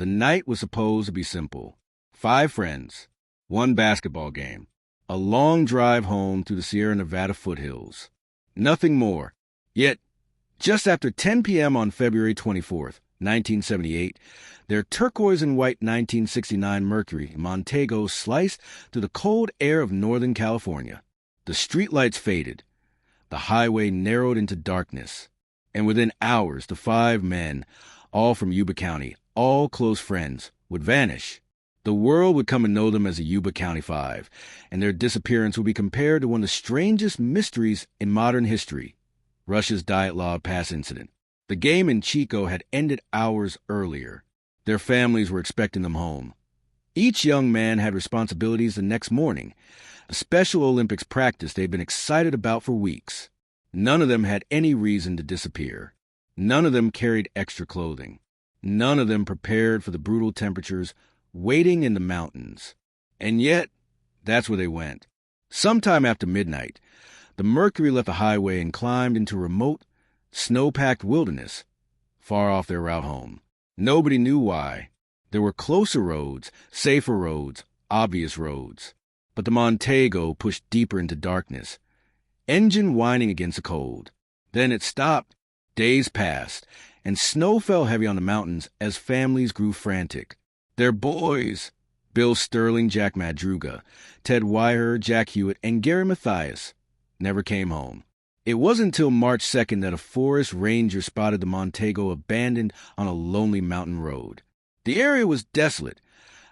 The night was supposed to be simple. 5 friends, 1 basketball game, a long drive home through the Sierra Nevada foothills. Nothing more. Yet, just after 10 p.m. on February 24th, 1978, their turquoise and white 1969 Mercury Montego sliced through the cold air of Northern California. The streetlights faded. The highway narrowed into darkness. And within hours, the 5 men, all from Yuba County, all close friends, would vanish. The world would come to know them as the Yuba County Five, and their disappearance would be compared to one of the strangest mysteries in modern history, Russia's Dyatlov Pass incident. The game in Chico had ended hours earlier. Their families were expecting them home. Each young man had responsibilities the next morning, a Special Olympics practice they'd been excited about for weeks. None of them had any reason to disappear. None of them carried extra clothing. None of them prepared for the brutal temperatures waiting in the mountains. And yet, that's where they went. Sometime after midnight, the Mercury left the highway and climbed into remote, snow-packed wilderness, far off their route home. Nobody knew why. There were closer roads, safer roads, obvious roads. But the Montego pushed deeper into darkness, engine whining against the cold. Then it stopped. Days passed, and snow fell heavy on the mountains as families grew frantic. Their boys, Bill Sterling, Jack Madruga, Ted Weiher, Jack Hewitt, and Gary Mathias, never came home. It wasn't until March 2nd that a forest ranger spotted the Montego abandoned on a lonely mountain road. The area was desolate,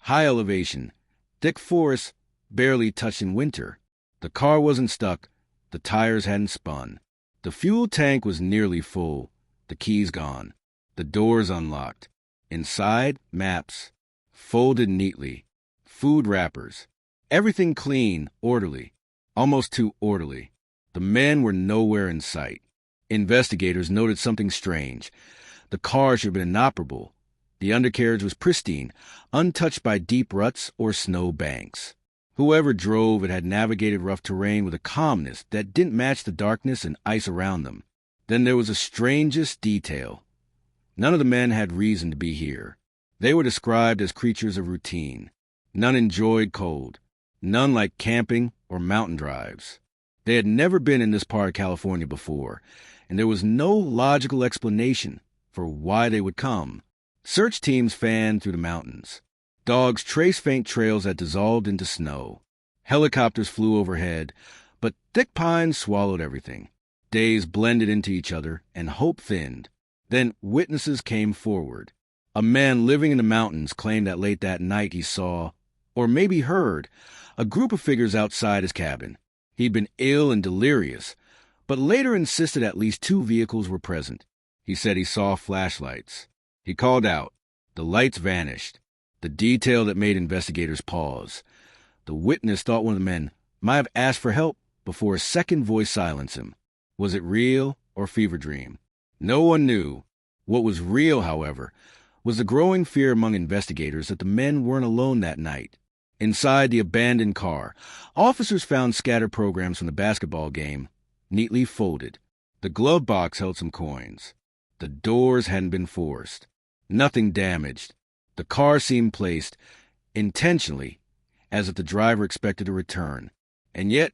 high elevation, thick forests barely touched in winter. The car wasn't stuck, the tires hadn't spun. The fuel tank was nearly full, the keys gone, the doors unlocked. Inside, maps, folded neatly, food wrappers, everything clean, orderly, almost too orderly. The men were nowhere in sight. Investigators noted something strange. The car should have been inoperable. The undercarriage was pristine, untouched by deep ruts or snow banks. Whoever drove it had navigated rough terrain with a calmness that didn't match the darkness and ice around them. Then there was the strangest detail. None of the men had reason to be here. They were described as creatures of routine. None enjoyed cold. None liked camping or mountain drives. They had never been in this part of California before, and there was no logical explanation for why they would come. Search teams fanned through the mountains. Dogs traced faint trails that dissolved into snow. Helicopters flew overhead, but thick pines swallowed everything. Days blended into each other, and hope thinned. Then witnesses came forward. A man living in the mountains claimed that late that night he saw, or maybe heard, a group of figures outside his cabin. He'd been ill and delirious, but later insisted at least 2 vehicles were present. He said he saw flashlights. He called out. The lights vanished. The detail that made investigators pause. The witness thought one of the men might have asked for help before a second voice silenced him. Was it real or fever dream? No one knew. What was real, however, was the growing fear among investigators that the men weren't alone that night. Inside the abandoned car, officers found scattered programs from the basketball game, neatly folded. The glove box held some coins. The doors hadn't been forced. Nothing damaged. The car seemed placed, intentionally, as if the driver expected a return. And yet,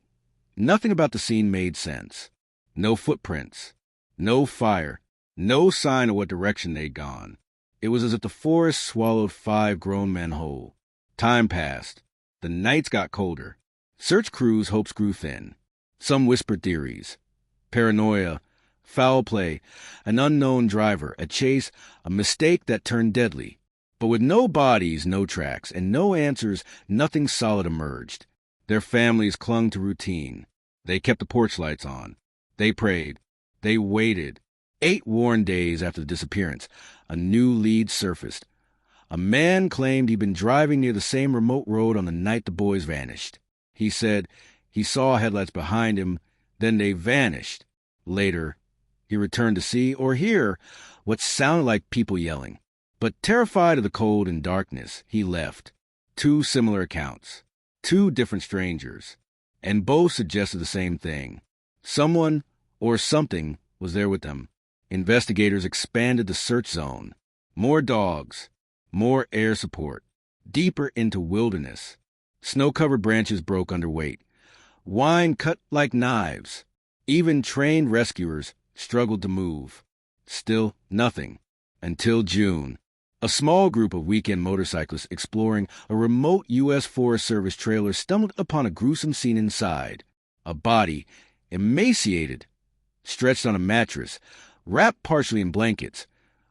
nothing about the scene made sense. No footprints. No fire. No sign of what direction they'd gone. It was as if the forest swallowed 5 grown men whole. Time passed. The nights got colder. Search crews' hopes grew thin. Some whispered theories. Paranoia, foul play, an unknown driver, a chase, a mistake that turned deadly. But with no bodies, no tracks, and no answers, nothing solid emerged. Their families clung to routine. They kept the porch lights on. They prayed. They waited. 8 worn days after the disappearance, a new lead surfaced. A man claimed he'd been driving near the same remote road on the night the boys vanished. He said he saw headlights behind him, then they vanished. Later, he returned to see or hear what sounded like people yelling. But terrified of the cold and darkness, he left. 2 similar accounts. 2 different strangers. And both suggested the same thing. Someone or something was there with them. Investigators expanded the search zone. More dogs. More air support. Deeper into wilderness. Snow-covered branches broke under weight. Wine cut like knives. Even trained rescuers struggled to move. Still nothing. Until June. A small group of weekend motorcyclists exploring a remote U.S. Forest Service trailer stumbled upon a gruesome scene inside. A body, emaciated, stretched on a mattress, wrapped partially in blankets,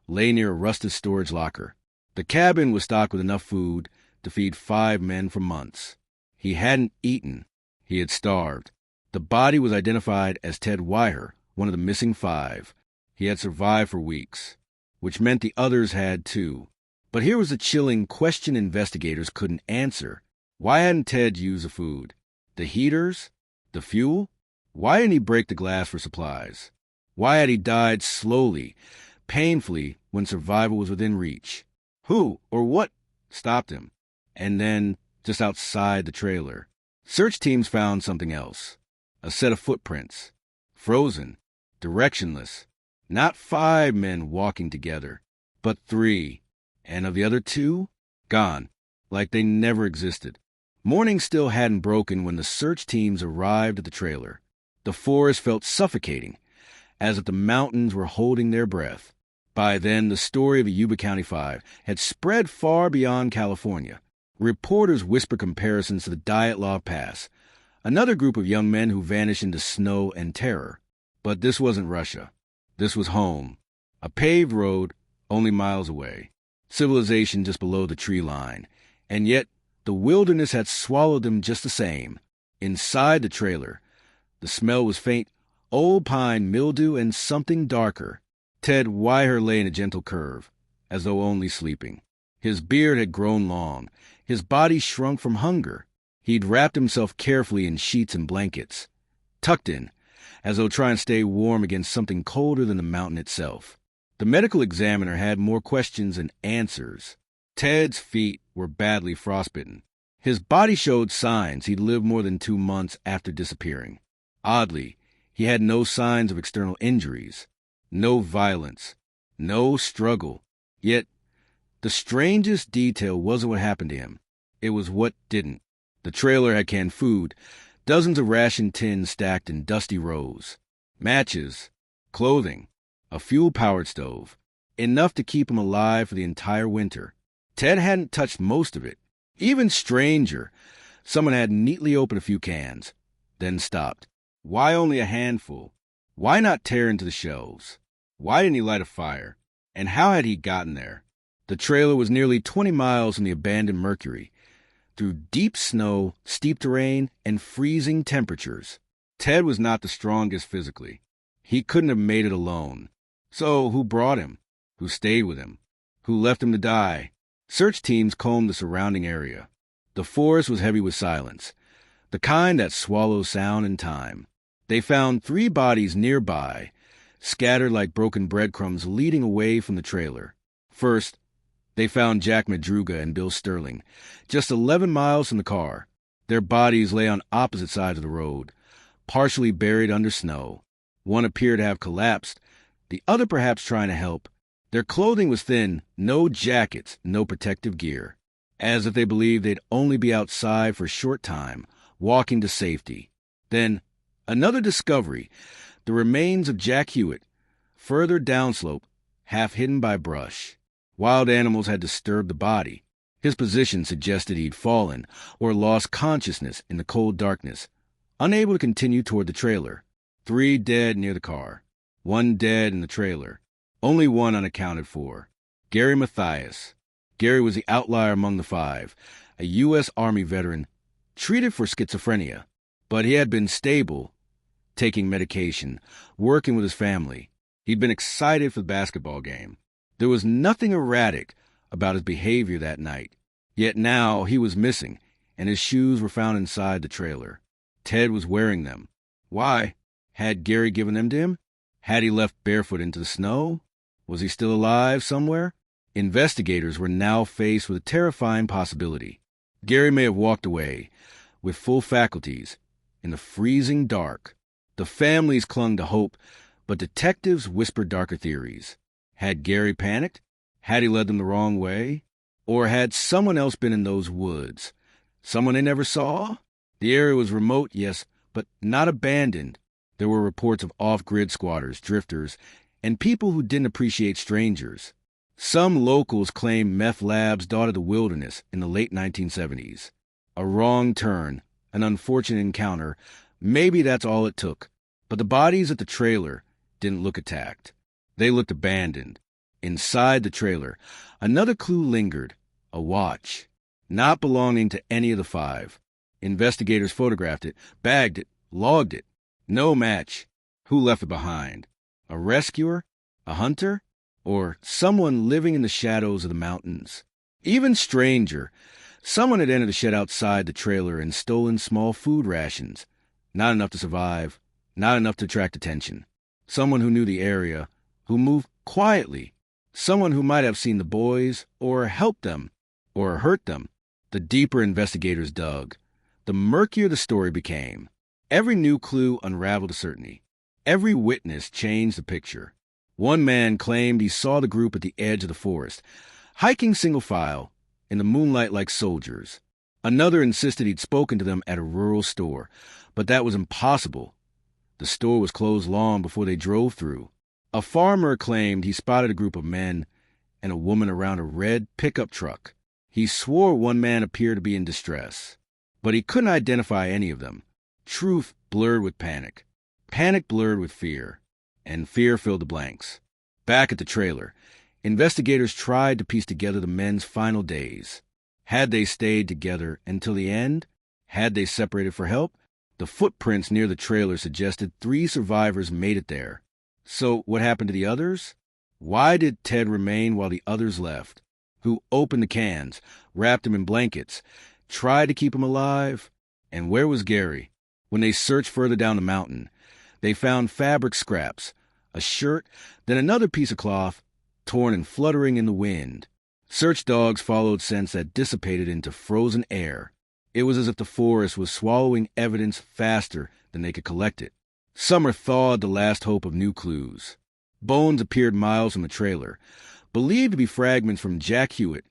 lay near a rusted storage locker. The cabin was stocked with enough food to feed 5 men for months. He hadn't eaten. He had starved. The body was identified as Ted Weiher, one of the missing 5. He had survived for weeks, which meant the others had too. But here was a chilling question investigators couldn't answer. Why hadn't Ted used the food? The heaters? The fuel? Why didn't he break the glass for supplies? Why had he died slowly, painfully, when survival was within reach? Who or what stopped him? And then, just outside the trailer, search teams found something else. A set of footprints. Frozen. Directionless. Not 5 men walking together, but 3. And of the other 2, gone, like they never existed. Morning still hadn't broken when the search teams arrived at the trailer. The forest felt suffocating, as if the mountains were holding their breath. By then, the story of the Yuba County Five had spread far beyond California. Reporters whispered comparisons to the Dyatlov Pass, another group of young men who vanished into snow and terror. But this wasn't Russia. This was home. A paved road only miles away. Civilization just below the tree line. And yet, the wilderness had swallowed them just the same. Inside the trailer, the smell was faint, old pine, mildew, and something darker. Ted Weiher lay in a gentle curve, as though only sleeping. His beard had grown long. His body shrunk from hunger. He'd wrapped himself carefully in sheets and blankets, tucked in, as though trying to stay warm against something colder than the mountain itself. The medical examiner had more questions than answers. Ted's feet were badly frostbitten. His body showed signs he'd lived more than 2 months after disappearing. Oddly, he had no signs of external injuries, no violence, no struggle. Yet, the strangest detail wasn't what happened to him. It was what didn't. The trailer had canned food, dozens of ration tins stacked in dusty rows, matches, clothing, a fuel-powered stove, enough to keep him alive for the entire winter. Ted hadn't touched most of it. Even stranger, someone had neatly opened a few cans, then stopped. Why only a handful? Why not tear into the shelves? Why didn't he light a fire? And how had he gotten there? The trailer was nearly 20 miles from the abandoned Mercury, through deep snow, steep terrain, and freezing temperatures. Ted was not the strongest physically. He couldn't have made it alone. So who brought him? Who stayed with him? Who left him to die? Search teams combed the surrounding area. The forest was heavy with silence, the kind that swallows sound and time. They found 3 bodies nearby, scattered like broken breadcrumbs leading away from the trailer. First, they found Jack Madruga and Bill Sterling, just 11 miles from the car. Their bodies lay on opposite sides of the road, partially buried under snow. One appeared to have collapsed, the other perhaps trying to help. Their clothing was thin, no jackets, no protective gear, as if they believed they'd only be outside for a short time, walking to safety. Then, another discovery, the remains of Jack Hewitt, further downslope, half hidden by brush. Wild animals had disturbed the body. His position suggested he'd fallen or lost consciousness in the cold darkness, unable to continue toward the trailer. 3 dead near the car, 1 dead in the trailer, only 1 unaccounted for. Gary Mathias. Gary was the outlier among the 5, a U.S. Army veteran, treated for schizophrenia, but he had been stable, taking medication, working with his family. He'd been excited for the basketball game. There was nothing erratic about his behavior that night. Yet now he was missing, and his shoes were found inside the trailer. Ted was wearing them. Why? Had Gary given them to him? Had he left barefoot into the snow? Was he still alive somewhere? Investigators were now faced with a terrifying possibility. Gary may have walked away, with full faculties, in the freezing dark. The families clung to hope, but detectives whispered darker theories. Had Gary panicked? Had he led them the wrong way? Or had someone else been in those woods? Someone they never saw? The area was remote, yes, but not abandoned. There were reports of off-grid squatters, drifters, and people who didn't appreciate strangers. Some locals claimed meth labs dotted the wilderness in the late 1970s. A wrong turn, an unfortunate encounter, maybe that's all it took. But the bodies at the trailer didn't look attacked. They looked abandoned. Inside the trailer, another clue lingered, a watch, not belonging to any of the five. Investigators photographed it, bagged it, logged it. No match. Who left it behind? A rescuer? A hunter? Or someone living in the shadows of the mountains? Even stranger, someone had entered the shed outside the trailer and stolen small food rations. Not enough to survive, not enough to attract attention. Someone who knew the area, who moved quietly. Someone who might have seen the boys, or helped them, or hurt them. The deeper investigators dug, the murkier the story became. Every new clue unraveled a certainty. Every witness changed the picture. One man claimed he saw the group at the edge of the forest, hiking single file, in the moonlight like soldiers. Another insisted he'd spoken to them at a rural store, but that was impossible. The store was closed long before they drove through. A farmer claimed he spotted a group of men and a woman around a red pickup truck. He swore one man appeared to be in distress, but he couldn't identify any of them. Truth blurred with panic. Panic blurred with fear. And fear filled the blanks. Back at the trailer, investigators tried to piece together the men's final days. Had they stayed together until the end? Had they separated for help? The footprints near the trailer suggested 3 survivors made it there. So what happened to the others? Why did Ted remain while the others left? Who opened the cans, wrapped him in blankets, tried to keep him alive? And where was Gary? When they searched further down the mountain, they found fabric scraps, a shirt, then another piece of cloth, torn and fluttering in the wind. Search dogs followed scents that dissipated into frozen air. It was as if the forest was swallowing evidence faster than they could collect it. Summer thawed the last hope of new clues. Bones appeared miles from the trailer, believed to be fragments from Jack Hewitt,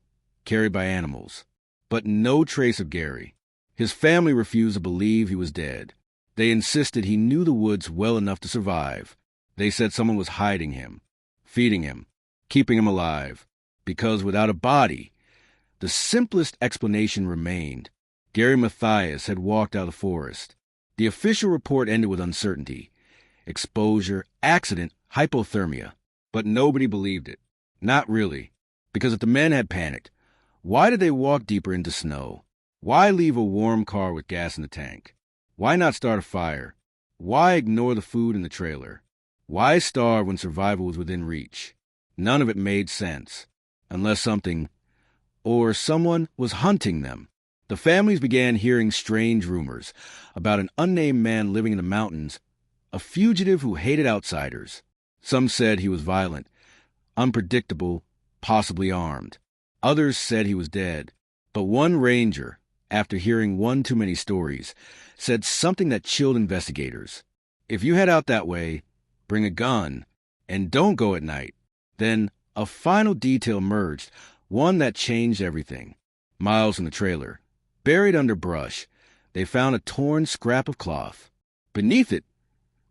carried by animals. But no trace of Gary. His family refused to believe he was dead. They insisted he knew the woods well enough to survive. They said someone was hiding him, feeding him, keeping him alive. Because without a body, the simplest explanation remained. Gary Mathias had walked out of the forest. The official report ended with uncertainty. Exposure, accident, hypothermia. But nobody believed it. Not really. Because if the men had panicked, why did they walk deeper into snow? Why leave a warm car with gas in the tank? Why not start a fire? Why ignore the food in the trailer? Why starve when survival was within reach? None of it made sense. Unless something, or someone, was hunting them. The families began hearing strange rumors about an unnamed man living in the mountains, a fugitive who hated outsiders. Some said he was violent, unpredictable, possibly armed. Others said he was dead. But one ranger, after hearing one too many stories, said something that chilled investigators. If you head out that way, bring a gun, and don't go at night. Then a final detail emerged, one that changed everything. Miles from the trailer, buried under brush, they found a torn scrap of cloth. Beneath it,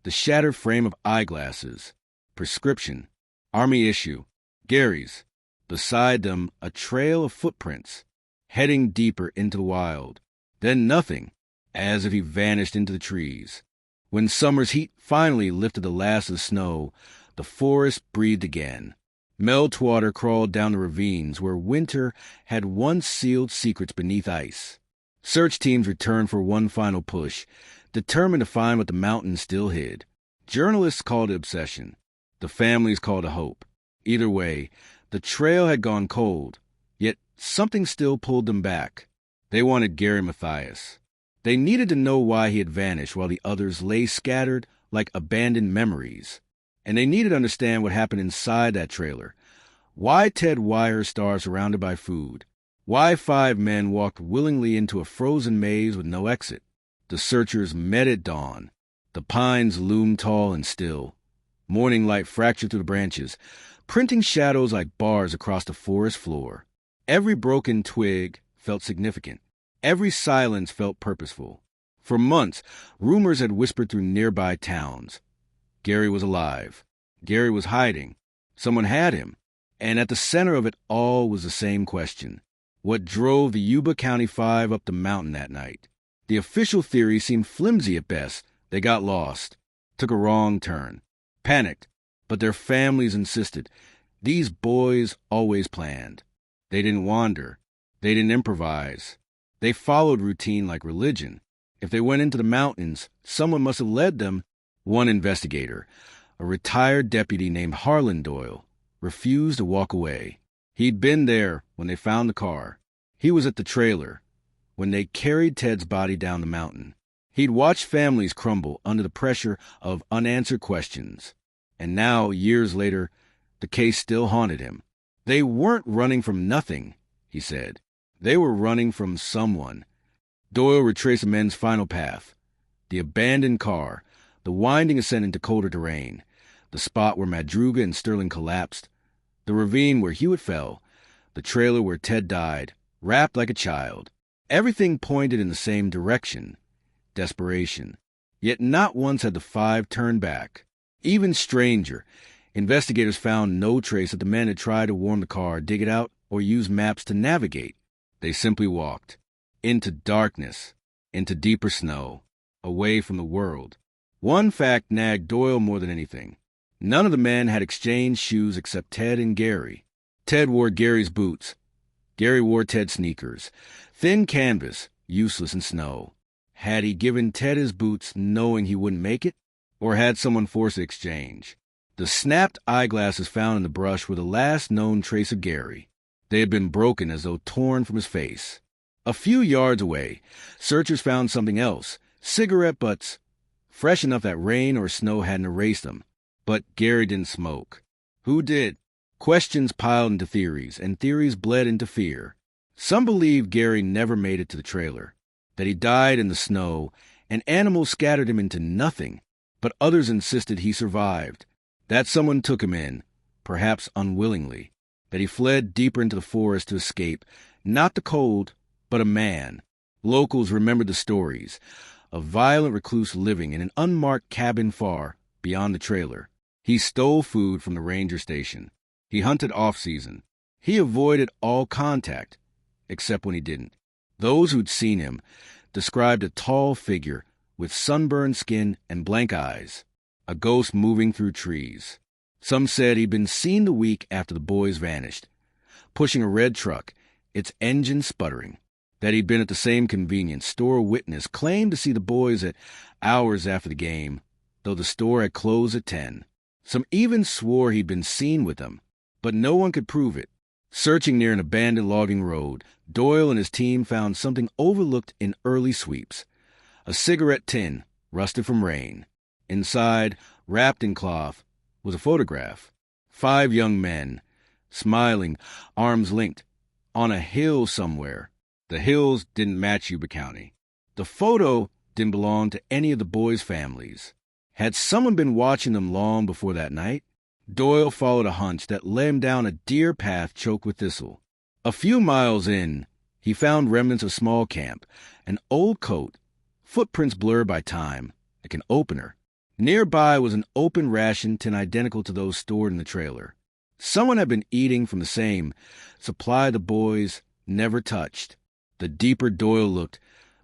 the shattered frame of eyeglasses. Prescription. Army issue. Gary's. Beside them, a trail of footprints, heading deeper into the wild. Then nothing, as if he vanished into the trees. When summer's heat finally lifted the last of the snow, the forest breathed again. Meltwater crawled down the ravines where winter had once sealed secrets beneath ice. Search teams returned for one final push, determined to find what the mountains still hid. Journalists called it obsession. The families called it hope. Either way, the trail had gone cold, yet something still pulled them back. They wanted Gary Mathias. They needed to know why he had vanished while the others lay scattered like abandoned memories. And they needed to understand what happened inside that trailer. Why Ted Wire starved surrounded by food. Why 5 men walked willingly into a frozen maze with no exit. The searchers met at dawn. The pines loomed tall and still. Morning light fractured through the branches, printing shadows like bars across the forest floor. Every broken twig felt significant. Every silence felt purposeful. For months, rumors had whispered through nearby towns. Gary was alive. Gary was hiding. Someone had him. And at the center of it all was the same question. What drove the Yuba County Five up the mountain that night? The official theory seemed flimsy at best. They got lost, took a wrong turn, panicked, but their families insisted. These boys always planned. They didn't wander. They didn't improvise. They followed routine like religion. If they went into the mountains, someone must have led them. One investigator, a retired deputy named Harlan Doyle, refused to walk away. He'd been there when they found the car. He was at the trailer when they carried Ted's body down the mountain. He'd watched families crumble under the pressure of unanswered questions. And now, years later, the case still haunted him. They weren't running from nothing, he said. They were running from someone. Doyle retraced the men's final path. The abandoned car, the winding ascent into colder terrain, the spot where Madruga and Sterling collapsed, the ravine where Hewitt fell, the trailer where Ted died, wrapped like a child. Everything pointed in the same direction. Desperation. Yet not once had the five turned back. Even stranger, investigators found no trace that the men had tried to warm the car, dig it out, or use maps to navigate. They simply walked. Into darkness. Into deeper snow. Away from the world. One fact nagged Doyle more than anything. None of the men had exchanged shoes except Ted and Gary. Ted wore Gary's boots. Gary wore Ted's sneakers. Thin canvas, useless in snow. Had he given Ted his boots knowing he wouldn't make it? Or had someone forced the exchange? The snapped eyeglasses found in the brush were the last known trace of Gary. They had been broken as though torn from his face. A few yards away, searchers found something else. Cigarette butts, fresh enough that rain or snow hadn't erased them. But Gary didn't smoke. Who did? Questions piled into theories, and theories bled into fear. Some believed Gary never made it to the trailer, that he died in the snow, and animals scattered him into nothing. But others insisted he survived, that someone took him in, perhaps unwillingly, that he fled deeper into the forest to escape, not the cold, but a man. Locals remembered the stories, a violent recluse living in an unmarked cabin far beyond the trailer. He stole food from the ranger station. He hunted off-season. He avoided all contact, except when he didn't. Those who'd seen him described a tall figure with sunburned skin and blank eyes, a ghost moving through trees. Some said he'd been seen the week after the boys vanished, pushing a red truck, its engine sputtering. That he'd been at the same convenience store. Witness claimed to see the boys at hours after the game, though the store had closed at 10. Some even swore he'd been seen with them, but no one could prove it. Searching near an abandoned logging road, Doyle and his team found something overlooked in early sweeps. A cigarette tin, rusted from rain. Inside, wrapped in cloth, was a photograph. 5 young men, smiling, arms linked, on a hill somewhere. The hills didn't match Yuba County. The photo didn't belong to any of the boys' families. Had someone been watching them long before that night? Doyle followed a hunch that led him down a deer path choked with thistle. A few miles in, he found remnants of small camp, an old coat, footprints blurred by time, like an opener. Nearby was an open ration tin identical to those stored in the trailer. Someone had been eating from the same supply the boys never touched. The deeper Doyle looked,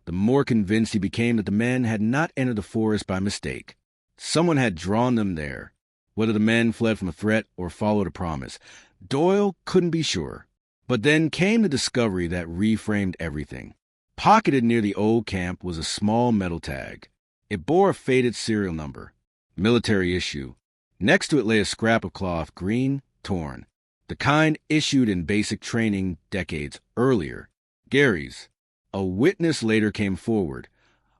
the more convinced he became that the men had not entered the forest by mistake. Someone had drawn them there. Whether the men fled from a threat or followed a promise, Doyle couldn't be sure. But then came the discovery that reframed everything. Pocketed near the old camp was a small metal tag. It bore a faded serial number, military issue. Next to it lay a scrap of cloth, green, torn, the kind issued in basic training decades earlier. Gary's. A witness later came forward,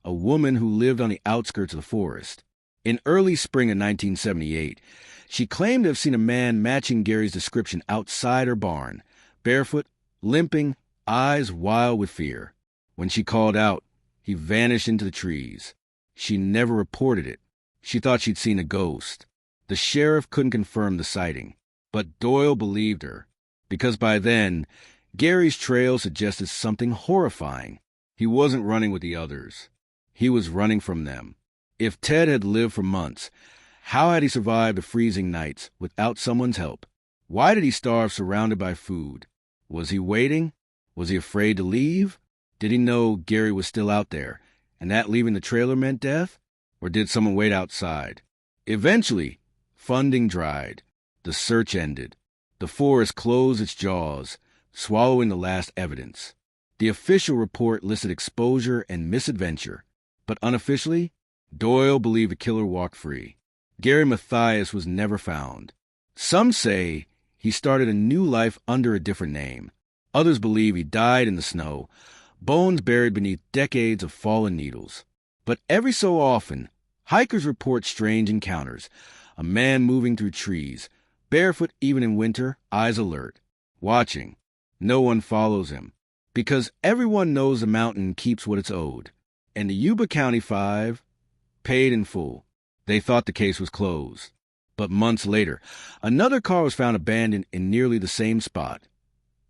a woman who lived on the outskirts of the forest. In early spring of 1978, she claimed to have seen a man matching Gary's description outside her barn, barefoot, limping, eyes wild with fear. When she called out, he vanished into the trees. She never reported it. She thought she'd seen a ghost. The sheriff couldn't confirm the sighting, but Doyle believed her, because by then, Gary's trail suggested something horrifying. He wasn't running with the others. He was running from them. If Ted had lived for months, how had he survived the freezing nights without someone's help? Why did he starve surrounded by food? Was he waiting? Was he afraid to leave? Did he know Gary was still out there, and that leaving the trailer meant death? Or did someone wait outside? Eventually, funding dried. The search ended. The forest closed its jaws, swallowing the last evidence. The official report listed exposure and misadventure, but unofficially, Doyle believed the killer walked free. Gary Mathias was never found. Some say he started a new life under a different name. Others believe he died in the snow, bones buried beneath decades of fallen needles. But every so often, hikers report strange encounters. A man moving through trees, barefoot even in winter, eyes alert, watching. No one follows him, because everyone knows the mountain keeps what it's owed. And the Yuba County Five paid in full. They thought the case was closed. But months later, another car was found abandoned in nearly the same spot.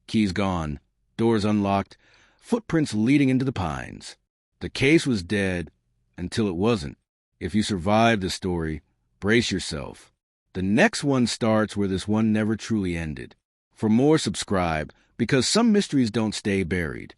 Keys gone, doors unlocked, footprints leading into the pines. The case was dead until it wasn't. If you survived the story, brace yourself. The next one starts where this one never truly ended. For more, subscribe, because some mysteries don't stay buried.